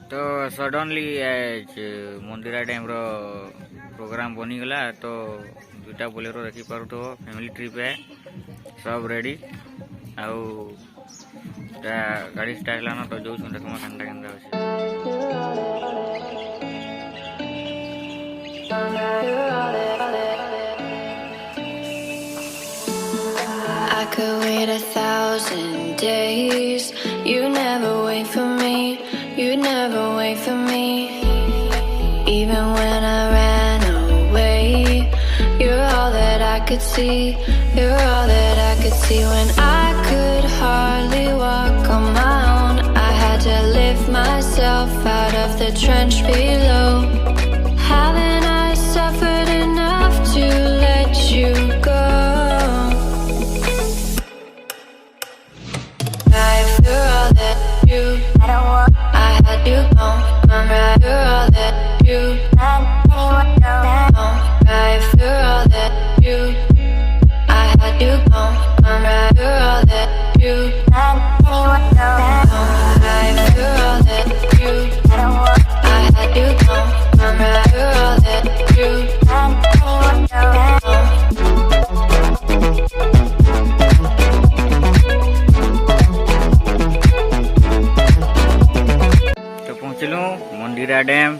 तो सडनली मंदिरा टाइम रो प्रोग्राम बनीगला तो दुटा बोलेरो रखी पार तो फैमिली ट्रिप है सब रेडी आउ गाड़ी स्टार्ट लाना तो जो देखो केनता केनता अछि I could wait 1,000 days. You never wait for me. You never wait for me. Even when I ran away, you're all that I could see. You're all that I could see. When I could hardly walk on my own, I had to lift myself out of the trench below. Haven't I suffered enough to let you go? You're all that you, I had you gone. I'm right. You're all that you, right. You're all that you, I had you gone. I'm right. You're all that you, right. You're all that you, I had you gone. I'm right. You're all that you, पहुँचलु मंदिरा डैम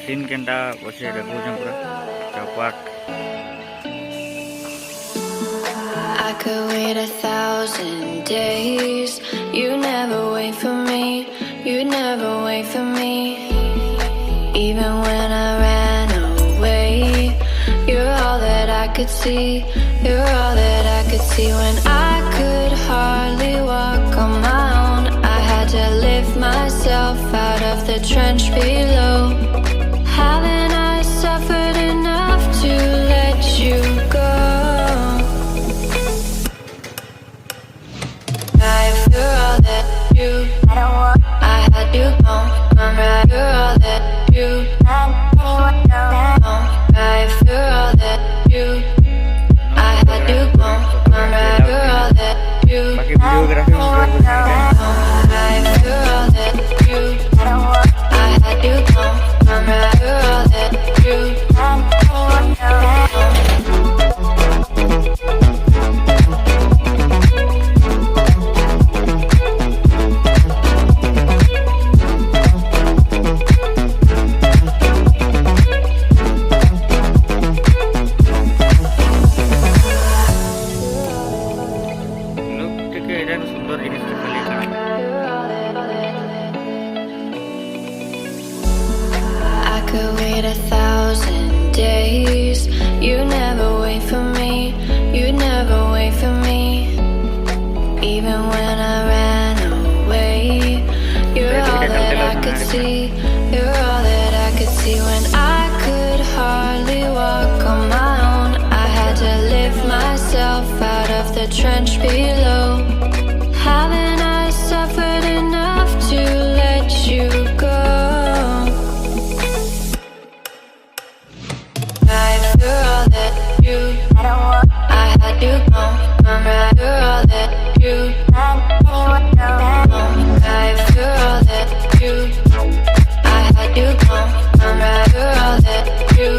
सीन केनता बसे देखो पूरा चौपाट I could wait 1,000 days. You never wait for me. You never wait for me. Even when I ran away, you're all that I could see. You're all that I could see. When I could hardly walk on my own, I had to lift myself out of the trench below. Haven't I suffered enough to let you go? You're all that you, I had you gone. I'm right. You're all that you, right. You're all that you, I had you gone. I'm right. You're all that you, right. You're all that you, I had you gone. I'm right. You're all that you, सुंदर जिनिस I could wait 1,000 days. You never wait for me. You never wait for me. Even when I ran away, you're all that I could see. You're all that I could see. When I could hardly walk on my own, I had to lift myself out of the trench below. Haven't I suffered enough to let you go? You're all that you, I had you gone. I'm right. You're all that you, right. You're all that you, I had you gone. I'm right. You're all that you,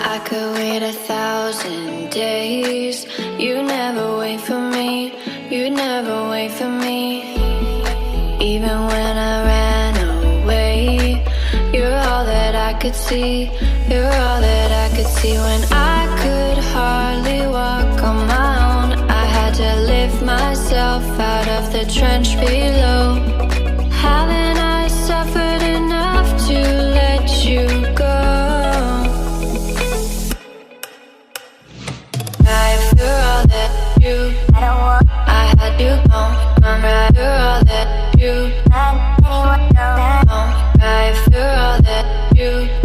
I could wait 1,000 days. You never wait for me. You never wait for me. Even when I ran away, you're all that I could see. You're all that I could see. When I could hardly walk on my own, I had to lift myself out of the trench below. Haven't I suffered enough to let you go? You're all that you, I had you gone. I'm right. You're all that you, right. you.